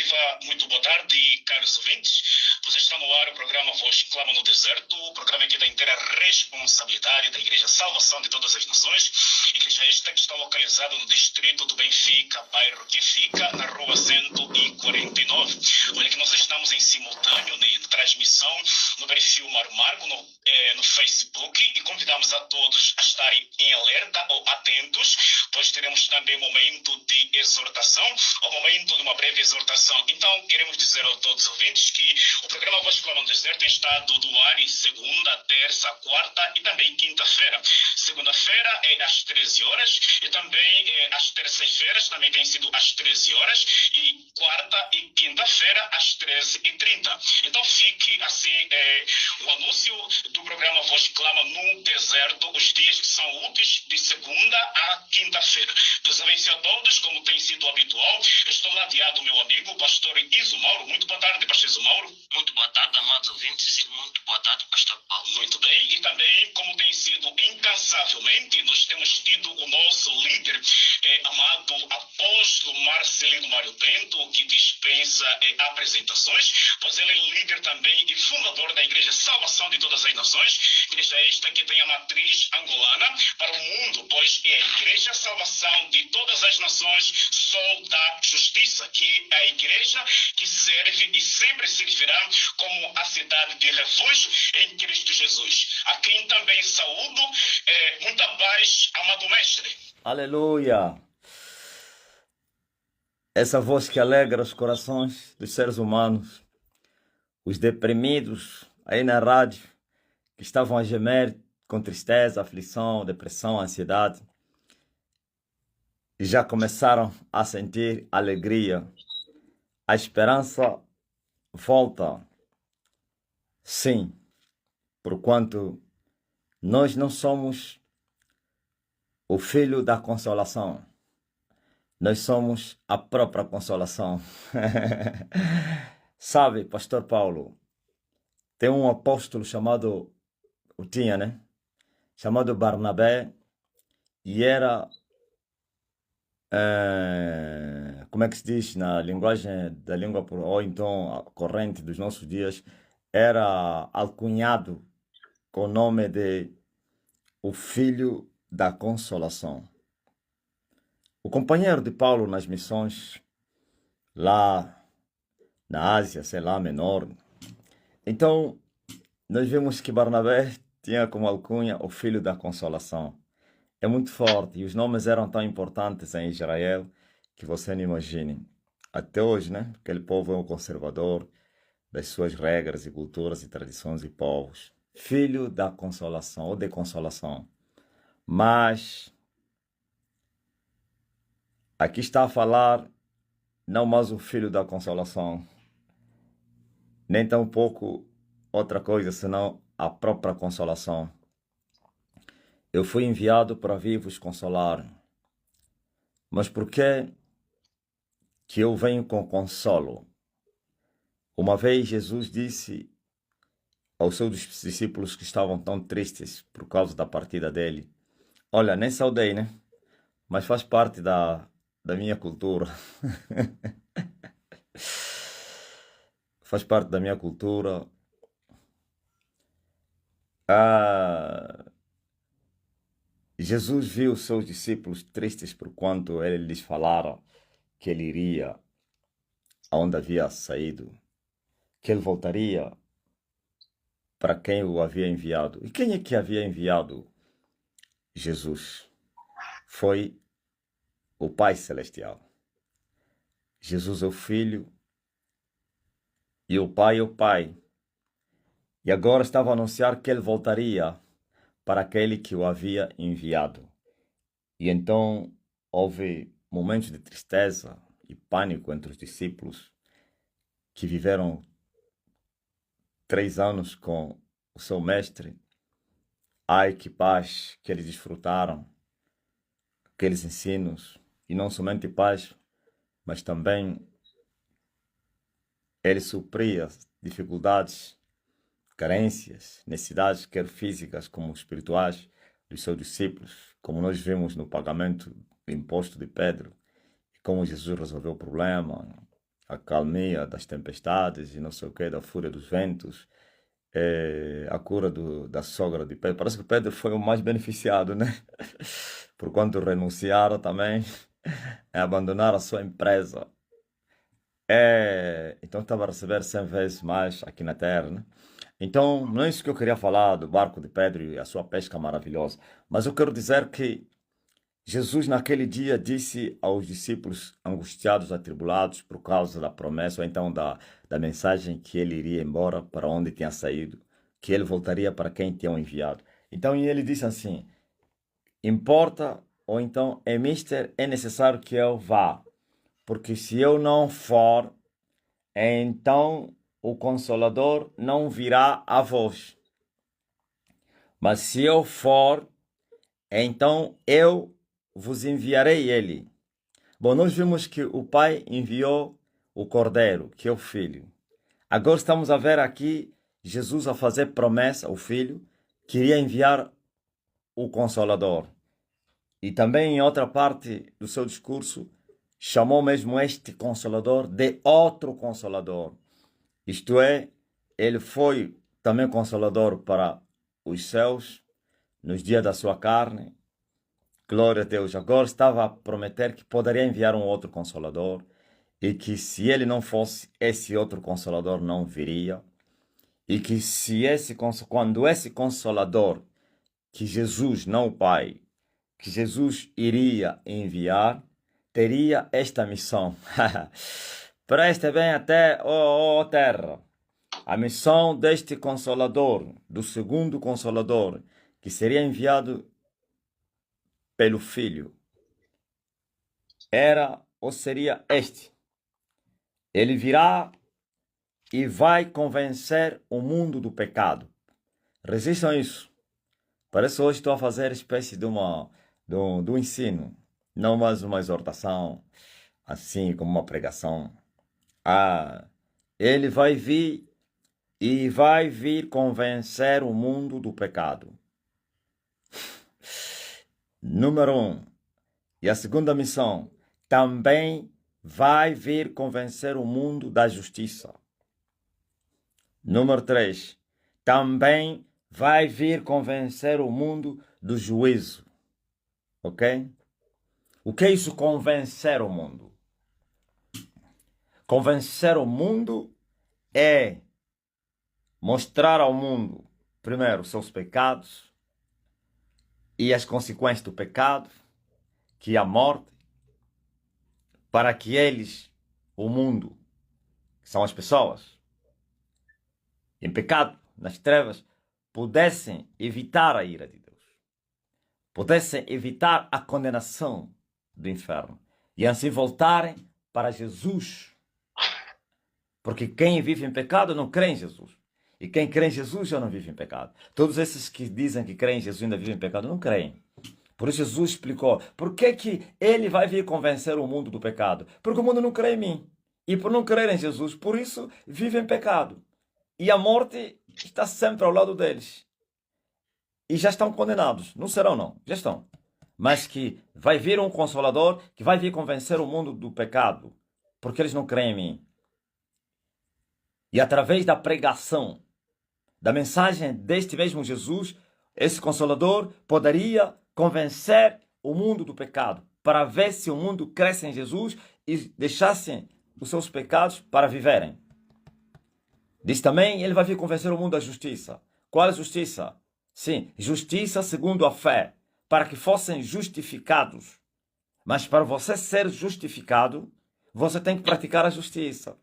Viva, muito boa tarde, caros ouvintes. Pois está no ar o programa Voz Clama no Deserto, o programa aqui da inteira responsabilidade da Igreja Salvação de Todas as Nações. Igreja esta que está localizada no distrito do Benfica, bairro que fica na rua 149. Olha que nós estamos em simultâneo, na transmissão, no perfil Mário Marco, no Facebook, e convidamos a todos a estarem em alerta ou atentos, pois teremos também momento de exortação, ou momento de uma breve exortação. Então, queremos dizer a todos os ouvintes que o programa Voz Clama no Deserto tem estado do ar em segunda, terça, quarta e também quinta-feira. Segunda-feira é às 13 horas e também às terças-feiras também tem sido às 13 horas e quarta e quinta-feira às 13h30. Então fique assim o anúncio do programa Voz Clama no Deserto, os dias que são úteis de segunda a quinta-feira. Deus abençoe a todos, como tem sido habitual. Estou ladeado, meu amigo, o pastor Iso Mauro. Muito boa tarde, pastor Iso Mauro. Muito boa tarde, amados ouvintes, e muito boa tarde, pastor Paulo. Muito bem, e também, como tem sido incansavelmente, nós temos tido o nosso líder, amado apóstolo Marcelino Mário Bento, que dispensa apresentações, pois ele é líder também e fundador da Igreja Salvação de Todas as Nações, igreja esta que tem a matriz angolana para o mundo, pois é a Igreja Salvação de Todas as Nações, Sol da Justiça, que é a igreja que serve e sempre servirá como a cidade de refúgio em Cristo Jesus. A quem também saúdo, muita paz, amado mestre. Aleluia! Essa voz que alegra os corações dos seres humanos, os deprimidos aí na rádio, que estavam a gemer com tristeza, aflição, depressão, ansiedade, e já começaram a sentir alegria. A esperança volta. Sim, porquanto nós não somos o filho da consolação. Nós somos a própria consolação. Sabe, pastor Paulo, tem um apóstolo chamado, chamado Barnabé, e era, como é que se diz na linguagem da língua, ou então a corrente dos nossos dias, era alcunhado com o nome de o Filho da Consolação. O companheiro de Paulo nas missões, lá na Ásia, sei lá, menor. Então, nós vimos que Barnabé tinha como alcunha o Filho da Consolação. É muito forte, e os nomes eram tão importantes em Israel que você não imagine. Até hoje, né? Aquele povo é um conservador das suas regras e culturas e tradições e povos. Filho da Consolação, ou de Consolação. Mas aqui está a falar não mais o Filho da Consolação, nem tão pouco outra coisa, senão a própria consolação. Eu fui enviado para vir vos consolar. Mas por que eu venho com consolo? Uma vez Jesus disse aos seus discípulos que estavam tão tristes por causa da partida dele: olha, nem saudei, né? Mas faz parte da minha cultura. Faz parte da minha cultura. Jesus viu seus discípulos tristes por quanto ele lhes falara que ele iria aonde havia saído, que ele voltaria para quem o havia enviado. E quem é que havia enviado Jesus? Foi o Pai Celestial. Jesus é o Filho e o Pai é o Pai. E agora estava a anunciar que ele voltaria para aquele que o havia enviado. E então houve momentos de tristeza e pânico entre os discípulos que viveram 3 anos com o seu mestre. Ai, que paz que eles desfrutaram, aqueles ensinos, e não somente paz, mas também ele supria dificuldades, carências, necessidades, quer físicas como espirituais, dos seus discípulos, como nós vemos no pagamento do imposto de Pedro, e como Jesus resolveu o problema, a calmia das tempestades e não sei o que, da fúria dos ventos, a cura da sogra de Pedro. Parece que Pedro foi o mais beneficiado, né? Por quanto renunciaram também, abandonaram a sua empresa. Então estava a receber 100 vezes mais aqui na terra, né? Então, não é isso que eu queria falar do barco de Pedro e a sua pesca maravilhosa, mas eu quero dizer que Jesus naquele dia disse aos discípulos angustiados, atribulados por causa da promessa, ou então da mensagem que ele iria embora para onde tinha saído, que ele voltaria para quem tinha enviado. Então ele disse assim, importa, ou então é necessário que eu vá, porque se eu não for, então o Consolador não virá a vós. Mas se eu for, então eu vos enviarei ele. Bom, nós vimos que o Pai enviou o Cordeiro, que é o Filho. Agora estamos a ver aqui Jesus a fazer promessa ao Filho, que iria enviar o Consolador. E também em outra parte do seu discurso, chamou mesmo este Consolador de outro Consolador. Isto é, ele foi também Consolador para os céus, nos dias da sua carne. Glória a Deus. Agora estava a prometer que poderia enviar um outro Consolador e que se ele não fosse, esse outro Consolador não viria. E que quando esse Consolador, que Jesus, não o Pai, que Jesus iria enviar, teria esta missão. Preste bem até, ó terra, a missão deste Consolador, do segundo Consolador, que seria enviado pelo Filho, era ou seria este. Ele virá e vai convencer o mundo do pecado. Resistam isso. Parece que hoje estou a fazer espécie de um ensino, não mais uma exortação, assim como uma pregação. Ele vai vir e vai vir convencer o mundo do pecado. Número 1. E a segunda missão, também vai vir convencer o mundo da justiça. Número 3. Também vai vir convencer o mundo do juízo. Ok? O que é isso, convencer o mundo? Convencer o mundo é mostrar ao mundo, primeiro, os seus pecados e as consequências do pecado, que é a morte, para que eles, o mundo, que são as pessoas, em pecado, nas trevas, pudessem evitar a ira de Deus, pudessem evitar a condenação do inferno e assim voltarem para Jesus. Porque quem vive em pecado não crê em Jesus. E quem crê em Jesus já não vive em pecado. Todos esses que dizem que creem em Jesus e ainda vivem em pecado não creem. Por isso Jesus explicou por que ele vai vir convencer o mundo do pecado. Porque o mundo não crê em mim. E por não crer em Jesus, por isso vive em pecado. E a morte está sempre ao lado deles. E já estão condenados. Não serão não, já estão. Mas que vai vir um Consolador que vai vir convencer o mundo do pecado. Porque eles não creem em mim. E através da pregação, da mensagem deste mesmo Jesus, esse Consolador poderia convencer o mundo do pecado, para ver se o mundo cresce em Jesus e deixassem os seus pecados para viverem. Diz também, ele vai vir convencer o mundo da justiça. Qual é a justiça? Sim, justiça segundo a fé, para que fossem justificados. Mas para você ser justificado, você tem que praticar a justiça.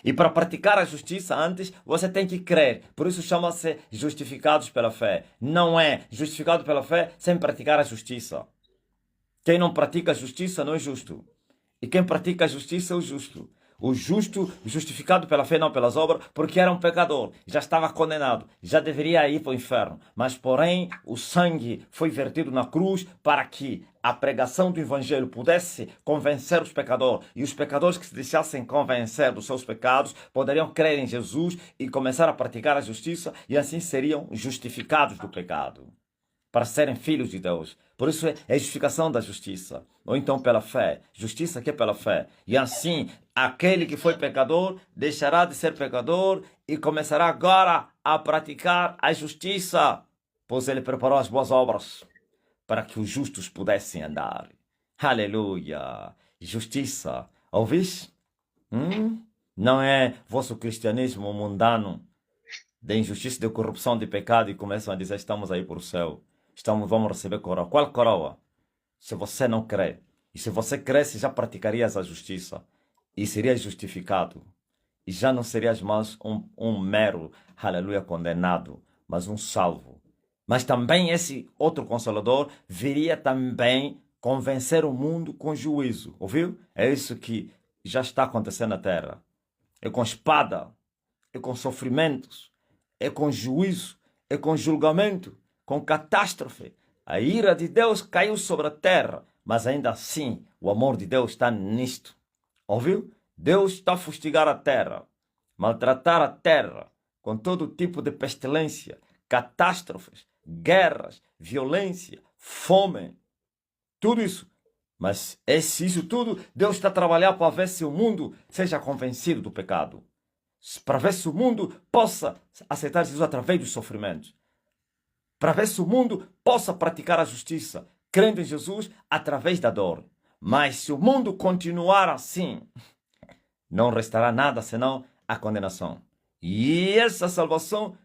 E para praticar a justiça antes, você tem que crer. Por isso chama-se justificados pela fé. Não é justificado pela fé sem praticar a justiça. Quem não pratica a justiça não é justo. E quem pratica a justiça é o justo. O justo, justificado pela fé, não pelas obras, porque era um pecador, já estava condenado, já deveria ir para o inferno. Mas, porém, o sangue foi vertido na cruz para que a pregação do Evangelho pudesse convencer os pecadores. E os pecadores que se deixassem convencer dos seus pecados poderiam crer em Jesus e começar a praticar a justiça e assim seriam justificados do pecado, para serem filhos de Deus. Por isso é a justificação da justiça. Ou então pela fé. Justiça que é pela fé. E assim Aquele que foi pecador deixará de ser pecador e começará agora a praticar a justiça, pois ele preparou as boas obras para que os justos pudessem andar. Aleluia! Justiça. Ouvis? Não é vosso cristianismo mundano de injustiça, de corrupção, de pecado e começam a dizer estamos aí por o céu. Vamos receber coroa. Qual coroa? Se você não crê. E se você cresce, já praticarias a justiça. E serias justificado. E já não serias mais um mero, aleluia, condenado, mas um salvo. Mas também esse outro Consolador viria também convencer o mundo com juízo. Ouviu? É isso que já está acontecendo na terra. É com espada, é com sofrimentos, é com juízo, é com julgamento, com catástrofe. A ira de Deus caiu sobre a terra, mas ainda assim o amor de Deus está nisto. Ouviu? Deus está a fustigar a terra, maltratar a terra com todo tipo de pestilência, catástrofes, guerras, violência, fome, tudo isso. Mas isso tudo, Deus está a trabalhar para ver se o mundo seja convencido do pecado. Para ver se o mundo possa aceitar Jesus através dos sofrimentos. Para ver se o mundo possa praticar a justiça, crendo em Jesus através da dor. Mas se o mundo continuar assim, não restará nada senão a condenação. E essa salvação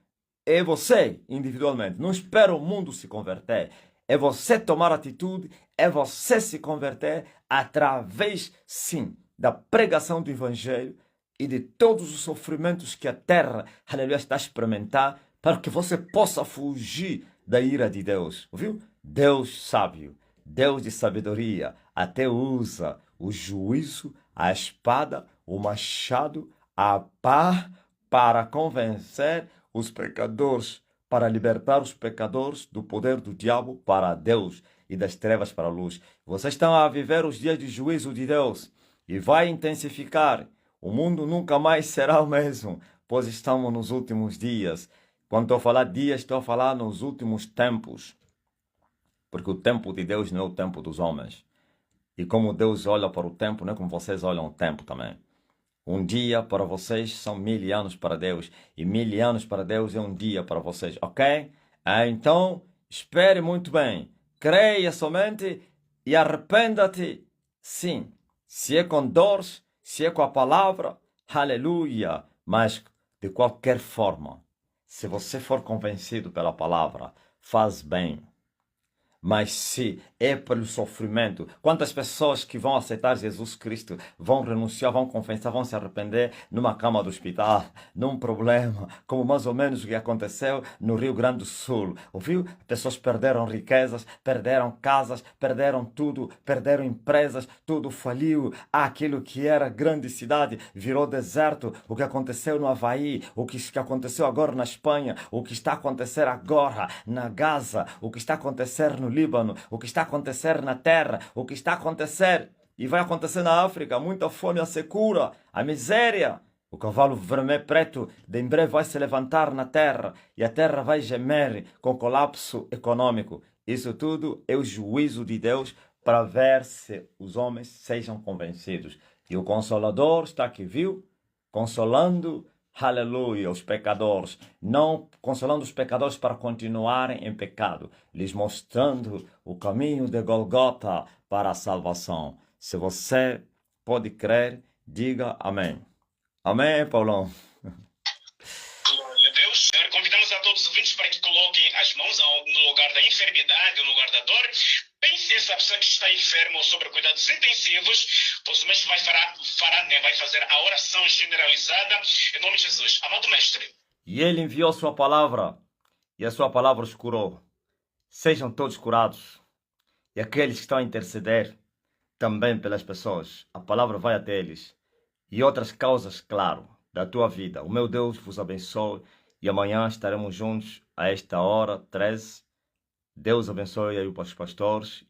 é você, individualmente. Não espera o mundo se converter. É você tomar atitude, é você se converter através, sim, da pregação do Evangelho e de todos os sofrimentos que a terra, aleluia, está a experimentar, para que você possa fugir da ira de Deus. Ouviu? Deus sábio, Deus de sabedoria, até usa o juízo, a espada, o machado, a pá para convencer os pecadores, para libertar os pecadores do poder do diabo para Deus e das trevas para a luz. Vocês estão a viver os dias de juízo de Deus e vai intensificar. O mundo nunca mais será o mesmo, pois estamos nos últimos dias. Quando estou a falar dias, estou a falar nos últimos tempos. Porque o tempo de Deus não é o tempo dos homens. E como Deus olha para o tempo, não é como vocês olham o tempo também. Um dia para vocês são 1000 anos para Deus. E 1000 anos para Deus é um dia para vocês, ok? Então, espere muito bem. Creia somente e arrependa-te. Sim, se é com dores, se é com a palavra, aleluia. Mas, de qualquer forma, se você for convencido pela palavra, faz bem. Mas se é pelo sofrimento, quantas pessoas que vão aceitar Jesus Cristo vão renunciar, vão confessar, vão se arrepender numa cama do hospital, num problema, como mais ou menos o que aconteceu no Rio Grande do Sul. Ouviu? Pessoas perderam riquezas, perderam casas, perderam tudo, perderam empresas, tudo faliu. Aquilo que era grande cidade virou deserto. O que aconteceu no Havaí, o que aconteceu agora na Espanha, o que está a acontecer agora na Gaza, o que está a acontecer no Líbano, o que está a acontecer na terra, o que está a acontecer e vai acontecer na África, muita fome, a secura, a miséria. O cavalo vermelho preto de em breve vai se levantar na terra e a terra vai gemer com colapso econômico. Isso tudo é o juízo de Deus para ver se os homens sejam convencidos. E o Consolador está aqui, viu? Consolando, aleluia, os pecadores. Não consolando os pecadores para continuarem em pecado, lhes mostrando o caminho de Golgota para a salvação. Se você pode crer, diga amém. Amém, Paulão? Glória a Deus. Senhor, convidamos a todos os ouvintes para que coloquem as mãos no lugar da enfermidade, no lugar da dor. Pense essa pessoa que está enferma ou sobre cuidados intensivos, pois o mestre vai fazer a oração generalizada em nome de Jesus. Amado mestre. E ele enviou sua palavra, e a sua palavra os curou. Sejam todos curados. E aqueles que estão a interceder também pelas pessoas, a palavra vai até eles. E outras causas, claro, da tua vida. O meu Deus vos abençoe. E amanhã estaremos juntos a esta hora, 13. Deus abençoe aí os pastores.